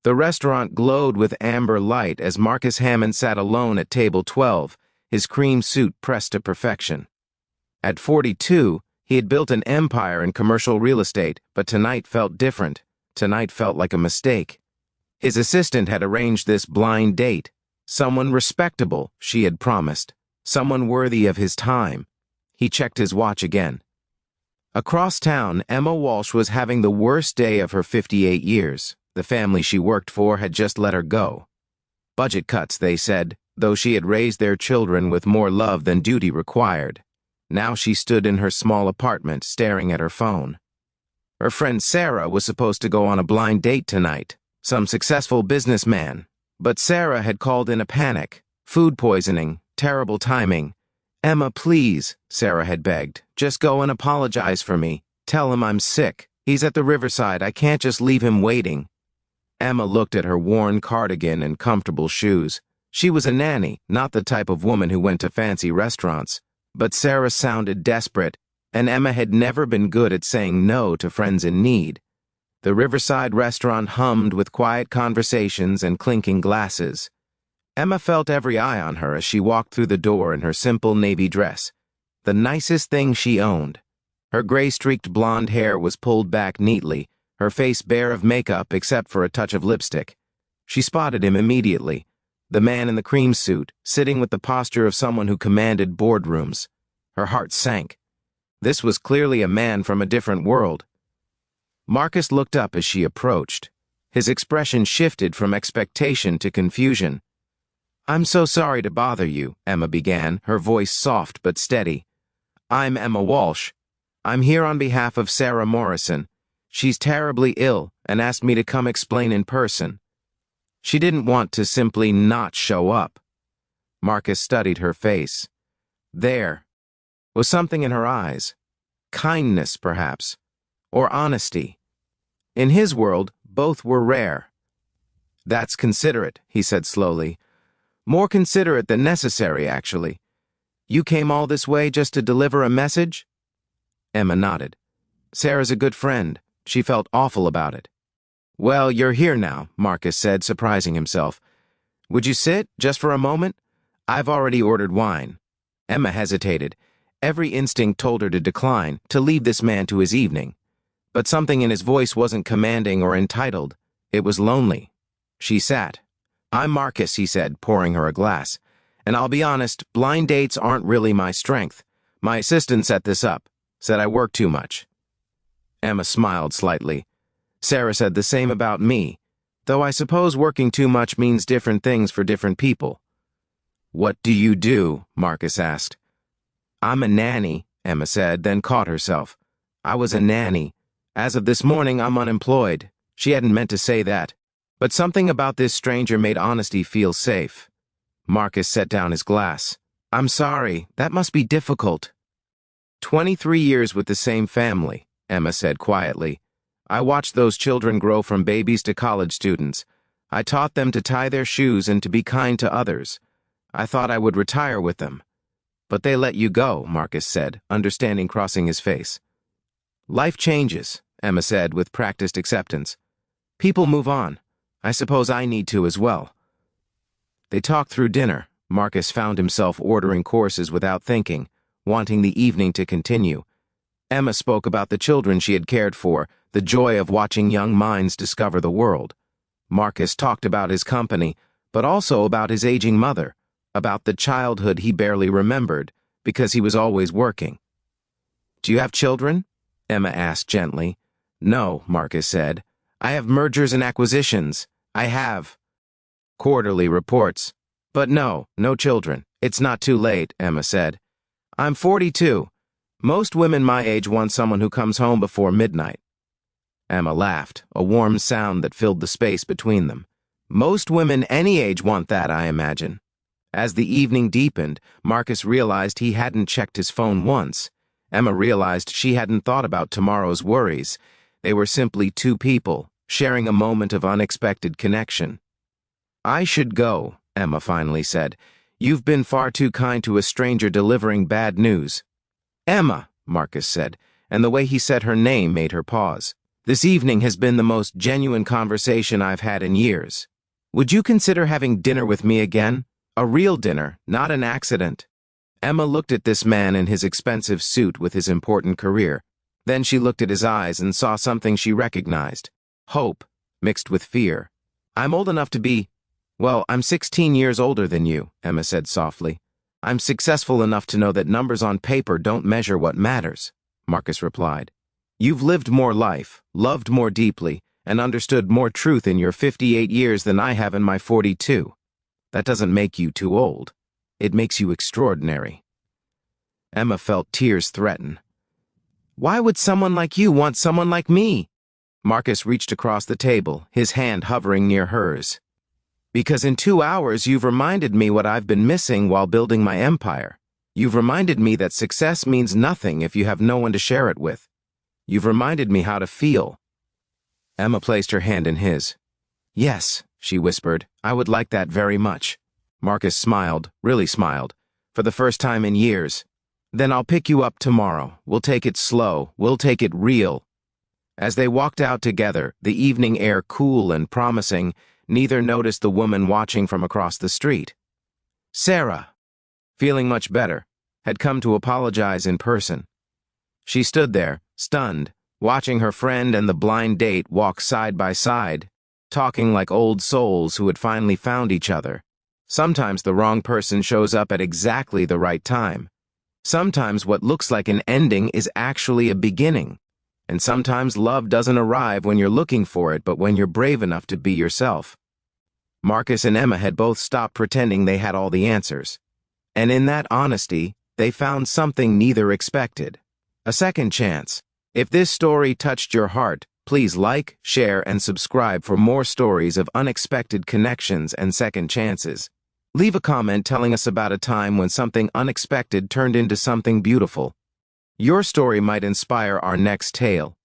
The restaurant glowed with amber light as Marcus Hammond sat alone at table 12, his cream suit pressed to perfection. At 42, he had built an empire in commercial real estate, but tonight felt different. Tonight felt like a mistake. His assistant had arranged this blind date. Someone respectable, she had promised. Someone worthy of his time. He checked his watch again. Across town, Emma Walsh was having the worst day of her 58 years. The family she worked for had just let her go. Budget cuts, they said, though she had raised their children with more love than duty required. Now she stood in her small apartment, staring at her phone. Her friend Sarah was supposed to go on a blind date tonight. Some successful businessman. But Sarah had called in a panic. Food poisoning. Terrible timing. "Emma, please," Sarah had begged. "Just go and apologize for me. Tell him I'm sick. He's at the riverside. I can't just leave him waiting." Emma looked at her worn cardigan and comfortable shoes. She was a nanny, not the type of woman who went to fancy restaurants. But Sarah sounded desperate, and Emma had never been good at saying no to friends in need. The riverside restaurant hummed with quiet conversations and clinking glasses. Emma felt every eye on her as she walked through the door in her simple navy dress, the nicest thing she owned. Her gray-streaked blonde hair was pulled back neatly, her face bare of makeup except for a touch of lipstick. She spotted him immediately, the man in the cream suit, sitting with the posture of someone who commanded boardrooms. Her heart sank. This was clearly a man from a different world. Marcus looked up as she approached. His expression shifted from expectation to confusion. "I'm so sorry to bother you," Emma began, her voice soft but steady. "I'm Emma Walsh. I'm here on behalf of Sarah Morrison. She's terribly ill and asked me to come explain in person." She didn't want to simply not show up. Marcus studied her face. There was something in her eyes. Kindness, perhaps, or honesty. In his world, both were rare. "That's considerate," he said slowly. "More considerate than necessary, actually. You came all this way just to deliver a message?" Emma nodded. "Sarah's a good friend. She felt awful about it." "Well, you're here now," Marcus said, surprising himself. "Would you sit, just for a moment? I've already ordered wine." Emma hesitated. Every instinct told her to decline, to leave this man to his evening. But something in his voice wasn't commanding or entitled. It was lonely. She sat. "I'm Marcus," he said, pouring her a glass. "And I'll be honest, blind dates aren't really my strength. My assistant set this up. Said I work too much." Emma smiled slightly. "Sarah said the same about me, though I suppose working too much means different things for different people." "What do you do?" Marcus asked. "I'm a nanny," Emma said, then caught herself. "I was a nanny. As of this morning, I'm unemployed." She hadn't meant to say that, but something about this stranger made honesty feel safe. Marcus set down his glass. "I'm sorry, that must be difficult." 23 years with the same family," Emma said quietly. "I watched those children grow from babies to college students. I taught them to tie their shoes and to be kind to others. I thought I would retire with them. But they let you go," Marcus said, understanding crossing his face. "Life changes," Emma said with practiced acceptance. "People move on. I suppose I need to as well." They talked through dinner. Marcus found himself ordering courses without thinking, wanting the evening to continue. Emma spoke about the children she had cared for, the joy of watching young minds discover the world. Marcus talked about his company, but also about his aging mother, about the childhood he barely remembered, because he was always working. "Do you have children?" Emma asked gently. "No," Marcus said. "I have mergers and acquisitions. I have quarterly reports. But no children. It's not too late," Emma said. "I'm 42. Most women my age want someone who comes home before midnight." Emma laughed, a warm sound that filled the space between them. "Most women any age want that, I imagine." As the evening deepened, Marcus realized he hadn't checked his phone once. Emma realized she hadn't thought about tomorrow's worries. They were simply two people, sharing a moment of unexpected connection. "I should go," Emma finally said. "You've been far too kind to a stranger delivering bad news." "Emma," Marcus said, and the way he said her name made her pause. This evening has been the most genuine conversation I've had in years. Would you consider having dinner with me again? A real dinner, not an accident." Emma looked at this man in his expensive suit with his important career. Then she looked at his eyes and saw something she recognized. Hope, mixed with fear. "I'm old enough to be— Well, I'm 16 years older than you," Emma said softly. "I'm successful enough to know that numbers on paper don't measure what matters," Marcus replied. "You've lived more life, loved more deeply, and understood more truth in your 58 years than I have in my 42. That doesn't make you too old. It makes you extraordinary." Emma felt tears threaten. "Why would someone like you want someone like me?" Marcus reached across the table, his hand hovering near hers. "Because in 2 hours you've reminded me what I've been missing while building my empire. You've reminded me that success means nothing if you have no one to share it with. You've reminded me how to feel." Emma placed her hand in his. "Yes," she whispered, "I would like that very much." Marcus smiled, really smiled, for the first time in years. "Then I'll pick you up tomorrow. We'll take it slow. We'll take it real." As they walked out together, the evening air cool and promising, neither noticed the woman watching from across the street. Sarah, feeling much better, had come to apologize in person. She stood there, stunned, watching her friend and the blind date walk side by side, talking like old souls who had finally found each other. Sometimes the wrong person shows up at exactly the right time. Sometimes what looks like an ending is actually a beginning. And sometimes love doesn't arrive when you're looking for it, but when you're brave enough to be yourself. Marcus and Emma had both stopped pretending they had all the answers. And in that honesty, they found something neither expected. A second chance. If this story touched your heart, please like, share, and subscribe for more stories of unexpected connections and second chances. Leave a comment telling us about a time when something unexpected turned into something beautiful. Your story might inspire our next tale.